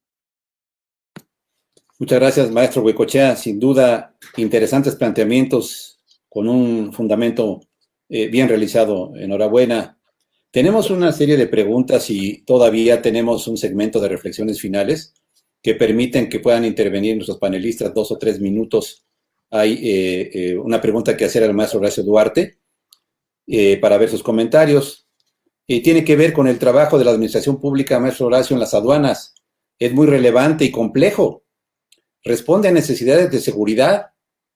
S3: Muchas gracias, maestro Huecochea. Sin duda, interesantes planteamientos con un fundamento bien realizado. Enhorabuena. Tenemos una serie de preguntas y todavía tenemos un segmento de reflexiones finales que permiten que puedan intervenir nuestros panelistas 2 o 3 minutos. Hay una pregunta que hacer al maestro Horacio Duarte para ver sus comentarios. Tiene que ver con el trabajo de la administración pública, maestro Horacio, en las aduanas. Es muy relevante y complejo. Responde a necesidades de seguridad,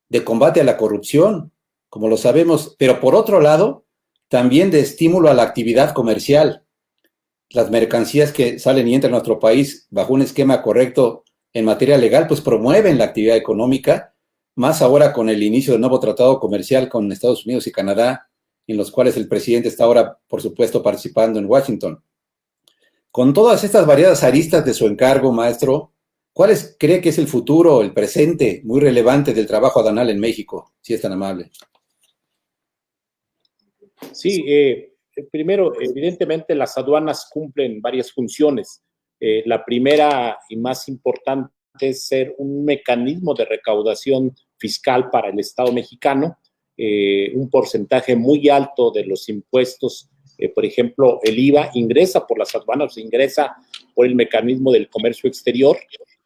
S3: de combate a la corrupción, como lo sabemos, pero por otro lado, también de estímulo a la actividad comercial. Las mercancías que salen y entran a nuestro país bajo un esquema correcto en materia legal, pues promueven la actividad económica, más ahora con el inicio del nuevo tratado comercial con Estados Unidos y Canadá, en los cuales el presidente está ahora, por supuesto, participando en Washington. Con todas estas variadas aristas de su encargo, maestro, ¿cuál cree que es el futuro, el presente muy relevante del trabajo aduanal en México, si es tan amable?
S2: Sí, primero, evidentemente las aduanas cumplen varias funciones. La primera y más importante es ser un mecanismo de recaudación fiscal para el Estado mexicano. Un porcentaje muy alto de los impuestos, por ejemplo, el IVA ingresa por las aduanas, ingresa por el mecanismo del comercio exterior.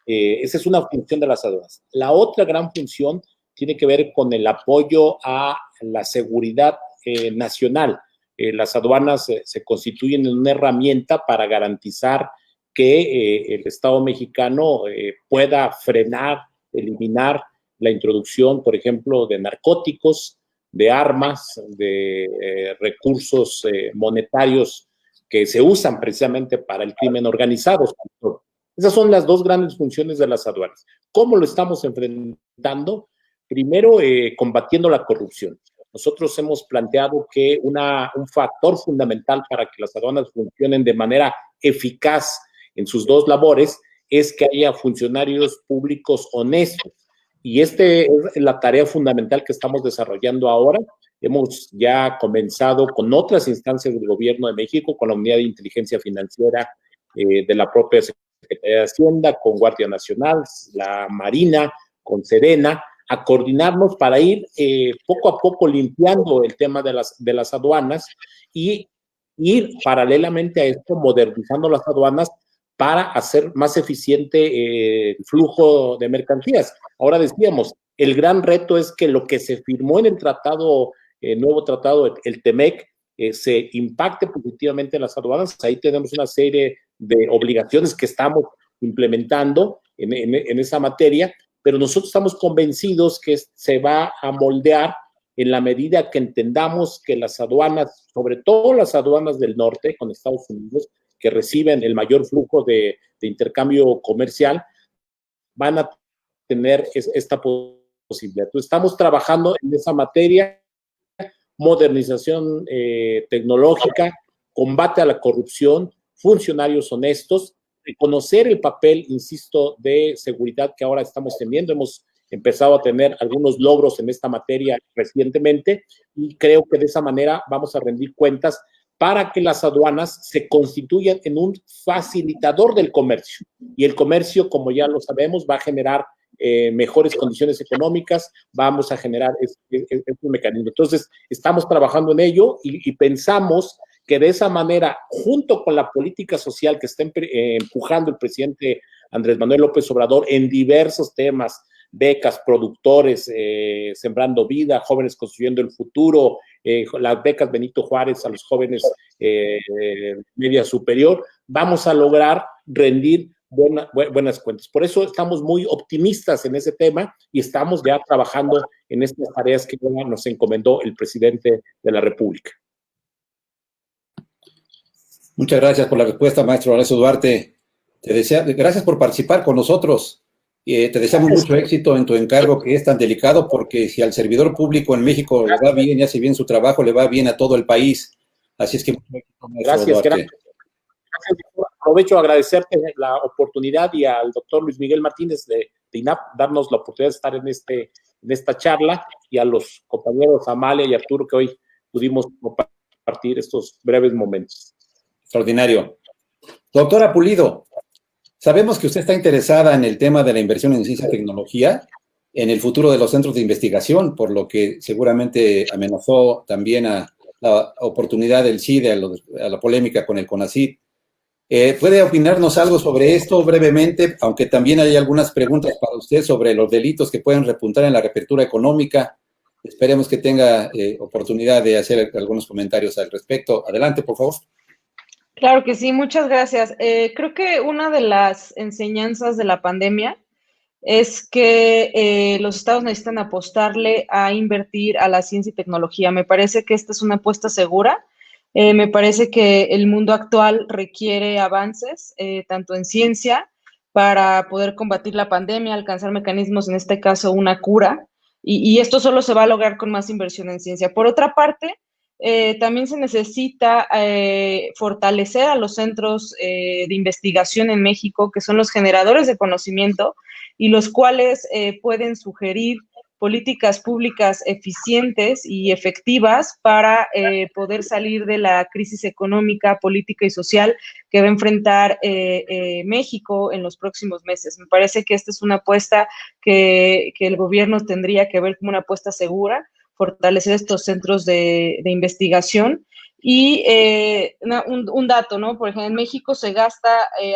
S2: Esa es una función de las aduanas. La otra gran función tiene que ver con el apoyo a la seguridad nacional. Las aduanas se constituyen en una herramienta para garantizar que el Estado mexicano pueda frenar, eliminar la introducción, por ejemplo, de narcóticos, de armas, de recursos monetarios que se usan precisamente para el crimen organizado. Esas son las dos grandes funciones de las aduanas. ¿Cómo lo estamos enfrentando? Primero, combatiendo la corrupción. Nosotros hemos planteado que un factor fundamental para que las aduanas funcionen de manera eficaz en sus dos labores es que haya funcionarios públicos honestos. Y esta es la tarea fundamental que estamos desarrollando ahora. Hemos ya comenzado con otras instancias del Gobierno de México, con la Unidad de Inteligencia Financiera de la propia Secretaría de Hacienda, con Guardia Nacional, la Marina, con Sedena, a coordinarnos para ir poco a poco limpiando el tema de las aduanas y ir paralelamente a esto modernizando las aduanas para hacer más eficiente el flujo de mercancías. Ahora decíamos, el gran reto es que lo que se firmó en el tratado, nuevo tratado, el TEMEC, se impacte positivamente en las aduanas. Ahí tenemos una serie de obligaciones que estamos implementando en esa materia, pero nosotros estamos convencidos que se va a moldear en la medida que entendamos que las aduanas, sobre todo las aduanas del norte con Estados Unidos, que reciben el mayor flujo de intercambio comercial, van a tener esta posibilidad. Entonces, estamos trabajando en esa materia, modernización tecnológica, combate a la corrupción, funcionarios honestos, reconocer el papel, insisto, de seguridad que ahora estamos teniendo. Hemos empezado a tener algunos logros en esta materia recientemente y creo que de esa manera vamos a rendir cuentas para que las aduanas se constituyan en un facilitador del comercio. Y el comercio, como ya lo sabemos, va a generar mejores condiciones económicas, vamos a generar un mecanismo. Entonces, estamos trabajando en ello y pensamos que de esa manera, junto con la política social que está empujando el presidente Andrés Manuel López Obrador en diversos temas, becas, productores, sembrando vida, jóvenes construyendo el futuro, las becas Benito Juárez a los jóvenes media superior, vamos a lograr rendir buenas cuentas. Por eso estamos muy optimistas en ese tema y estamos ya trabajando en estas tareas que nos encomendó el presidente de la República.
S3: Muchas gracias por la respuesta, maestro Horacio Duarte. Gracias por participar con nosotros. Te deseamos mucho éxito en tu encargo, que es tan delicado, porque si al servidor público en México le va bien y hace bien su trabajo, le va bien a todo el país. Así es que mucho éxito, maestro Duarte.
S2: Gracias. Aprovecho a agradecerte la oportunidad y al doctor Luis Miguel Martínez de INAP darnos la oportunidad de estar en esta charla, y a los compañeros Amalia y Arturo que hoy pudimos compartir estos breves momentos.
S3: Extraordinario. Doctora Pulido, Sabemos que usted está interesada en el tema de la inversión en ciencia y tecnología, en el futuro de los centros de investigación, por lo que seguramente amenazó también a la oportunidad del CIDE, a la polémica con el CONACYT. ¿Puede opinarnos algo sobre esto brevemente? Aunque también hay algunas preguntas para usted sobre los delitos que pueden repuntar en la reapertura económica. Esperemos que tenga oportunidad de hacer algunos comentarios al respecto. Adelante, por favor.
S4: Claro que sí, muchas gracias. Creo que una de las enseñanzas de la pandemia es que los estados necesitan apostarle a invertir a la ciencia y tecnología. Me parece que esta es una apuesta segura. Me parece que el mundo actual requiere avances, tanto en ciencia, para poder combatir la pandemia, alcanzar mecanismos, en este caso una cura, y esto solo se va a lograr con más inversión en ciencia. Por otra parte, también se necesita fortalecer a los centros de investigación en México, que son los generadores de conocimiento y los cuales pueden sugerir políticas públicas eficientes y efectivas para poder salir de la crisis económica, política y social que va a enfrentar México en los próximos meses. Me parece que esta es una apuesta que el gobierno tendría que ver como una apuesta segura, fortalecer estos centros de investigación. Y un dato, ¿no? Por ejemplo, en México se gasta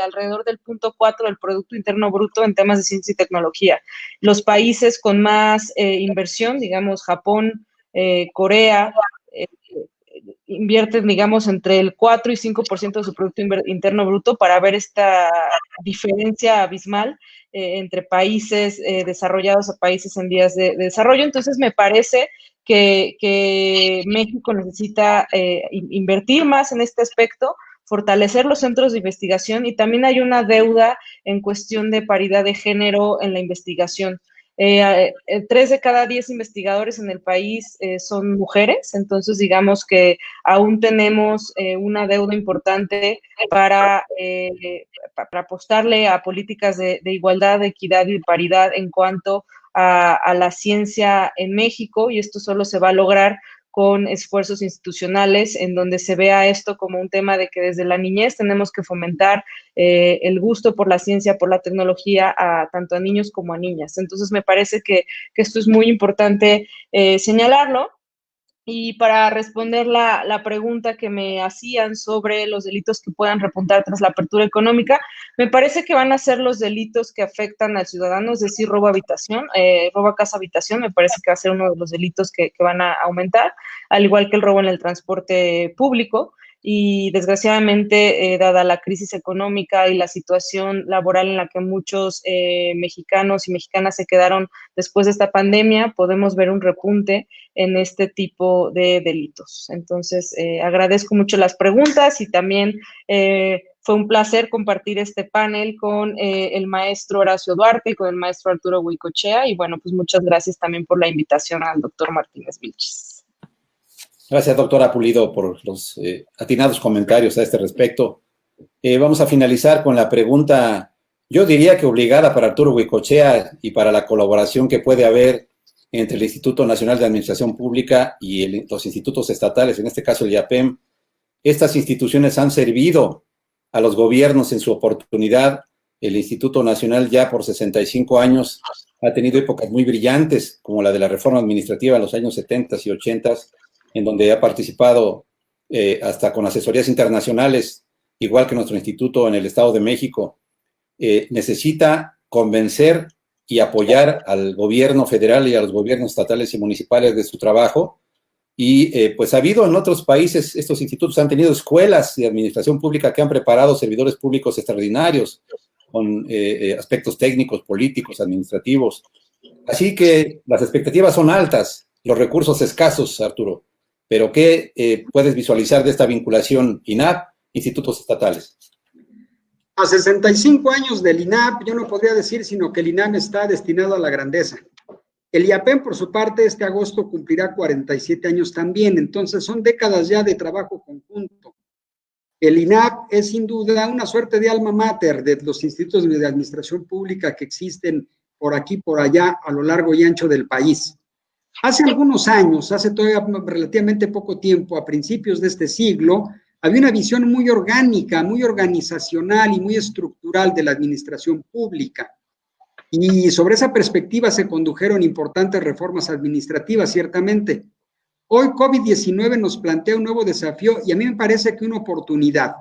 S4: alrededor del 0.4 del Producto Interno Bruto en temas de ciencia y tecnología. Los países con más inversión, digamos Japón, Corea, invierten, digamos, entre el 4 y 5% de su Producto Interno Bruto para ver esta diferencia abismal entre países desarrollados a países en vías de desarrollo. Entonces, me parece que México necesita invertir más en este aspecto, fortalecer los centros de investigación, y también hay una deuda en cuestión de paridad de género en la investigación. 3 de cada 10 investigadores en el país son mujeres, entonces digamos que aún tenemos una deuda importante para apostarle a políticas de igualdad, de equidad y de paridad en cuanto a la ciencia en México, y esto solo se va a lograr con esfuerzos institucionales en donde se vea esto como un tema de que desde la niñez tenemos que fomentar el gusto por la ciencia, por la tecnología, tanto a niños como a niñas. Entonces me parece que esto es muy importante señalarlo. Y para responder la pregunta que me hacían sobre los delitos que puedan repuntar tras la apertura económica, me parece que van a ser los delitos que afectan al ciudadano, es decir, robo a habitación, robo a casa habitación, me parece que va a ser uno de los delitos que van a aumentar, al igual que el robo en el transporte público. Y desgraciadamente, dada la crisis económica y la situación laboral en la que muchos mexicanos y mexicanas se quedaron después de esta pandemia, podemos ver un repunte en este tipo de delitos. Entonces, agradezco mucho las preguntas y también fue un placer compartir este panel con el maestro Horacio Duarte y con el maestro Arturo Huicochea. Y bueno, pues muchas gracias también por la invitación al doctor Martínez Vilchis.
S3: Gracias, doctora Pulido, por los atinados comentarios a este respecto. Vamos a finalizar con la pregunta, yo diría que obligada para Arturo Huicochea y para la colaboración que puede haber entre el Instituto Nacional de Administración Pública y los institutos estatales, en este caso el IAPEM. Estas instituciones han servido a los gobiernos en su oportunidad. El Instituto Nacional ya por 65 años ha tenido épocas muy brillantes, como la de la reforma administrativa en los años 70 y 80, en donde ha participado hasta con asesorías internacionales, igual que nuestro instituto en el Estado de México. Necesita convencer y apoyar al gobierno federal y a los gobiernos estatales y municipales de su trabajo. Y pues ha habido en otros países, estos institutos han tenido escuelas de administración pública que han preparado servidores públicos extraordinarios con aspectos técnicos, políticos, administrativos. Así que las expectativas son altas, los recursos escasos, Arturo. Pero ¿qué puedes visualizar de esta vinculación INAP, institutos estatales?
S5: A 65 años del INAP, yo no podría decir sino que el INAP está destinado a la grandeza. El IAPEM, por su parte, este agosto cumplirá 47 años también, entonces son décadas ya de trabajo conjunto. El INAP es sin duda una suerte de alma mater de los institutos de administración pública que existen por aquí, por allá, a lo largo y ancho del país. Hace algunos años, hace todavía relativamente poco tiempo, a principios de este siglo, Había una visión muy orgánica, muy organizacional y muy estructural de la administración pública. Y sobre esa perspectiva se condujeron importantes reformas administrativas, ciertamente. Hoy COVID-19 nos plantea un nuevo desafío y a mí me parece que una oportunidad.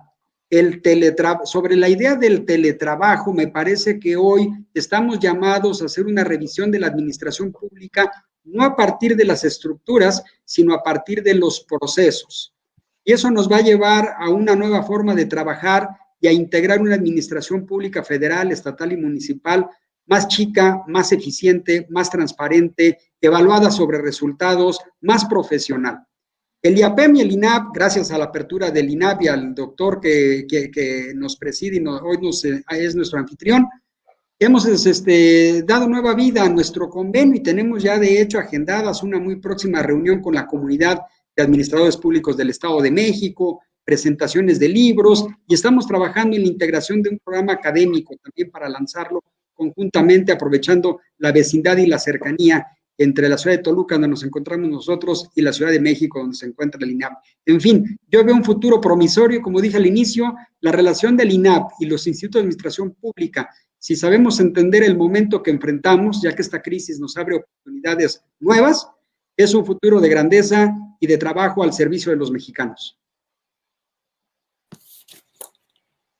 S5: Sobre la idea del teletrabajo, me parece que hoy estamos llamados a hacer una revisión de la administración pública, no a partir de las estructuras, sino a partir de los procesos. Y eso nos va a llevar a una nueva forma de trabajar y a integrar una administración pública federal, estatal y municipal más chica, más eficiente, más transparente, evaluada sobre resultados, más profesional. El IAPEM y el INAP, gracias a la apertura del INAP y al doctor que nos preside y hoy es nuestro anfitrión, hemos dado nueva vida a nuestro convenio y tenemos ya de hecho agendadas una muy próxima reunión con la comunidad de administradores públicos del Estado de México, presentaciones de libros y estamos trabajando en la integración de un programa académico también para lanzarlo conjuntamente, aprovechando la vecindad y la cercanía entre la ciudad de Toluca, donde nos encontramos nosotros, y la Ciudad de México, donde se encuentra el INAP. En fin, yo veo un futuro promisorio, como dije al inicio, la relación del INAP y los institutos de administración pública, si sabemos entender el momento que enfrentamos, ya que esta crisis nos abre oportunidades nuevas, es un futuro de grandeza y de trabajo al servicio de los mexicanos.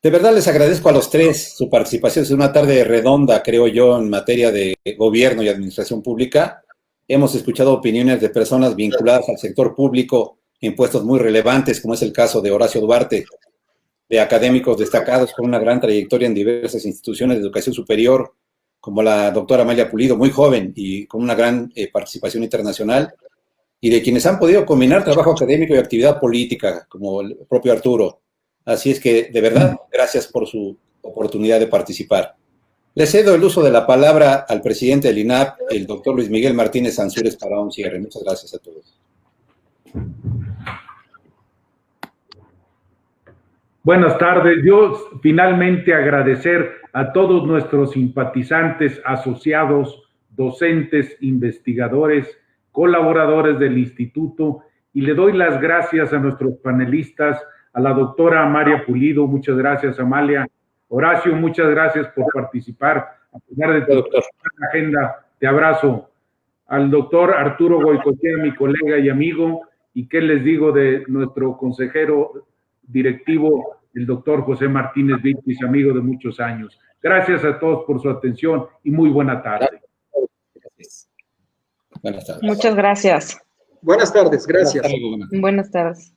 S3: De verdad les agradezco a los tres su participación. Es una tarde redonda, creo yo, en materia de gobierno y administración pública. Hemos escuchado opiniones de personas vinculadas al sector público en puestos muy relevantes, como es el caso de Horacio Duarte, de académicos destacados con una gran trayectoria en diversas instituciones de educación superior, como la doctora Amalia Pulido, muy joven y con una gran participación internacional, y de quienes han podido combinar trabajo académico y actividad política, como el propio Arturo. Así es que, de verdad, gracias por su oportunidad de participar. Le cedo el uso de la palabra al presidente del INAP, el doctor Luis Miguel Martínez Ansúrez, para un cierre. Muchas gracias a todos.
S1: Buenas tardes. Yo finalmente agradecer a todos nuestros simpatizantes, asociados, docentes, investigadores, colaboradores del instituto, y le doy las gracias a nuestros panelistas, a la doctora Amalia Pulido, muchas gracias, Amalia. Horacio, muchas gracias por participar, a pesar de tu agenda, te abrazo. Al doctor Arturo Goicoechea, mi colega y amigo, y qué les digo de nuestro consejero directivo, el doctor José Martínez Vilchis, amigo de muchos años. Gracias a todos por su atención y muy buena tarde.
S3: Buenas tardes.
S4: Muchas gracias.
S5: Buenas tardes, gracias.
S4: Buenas tardes.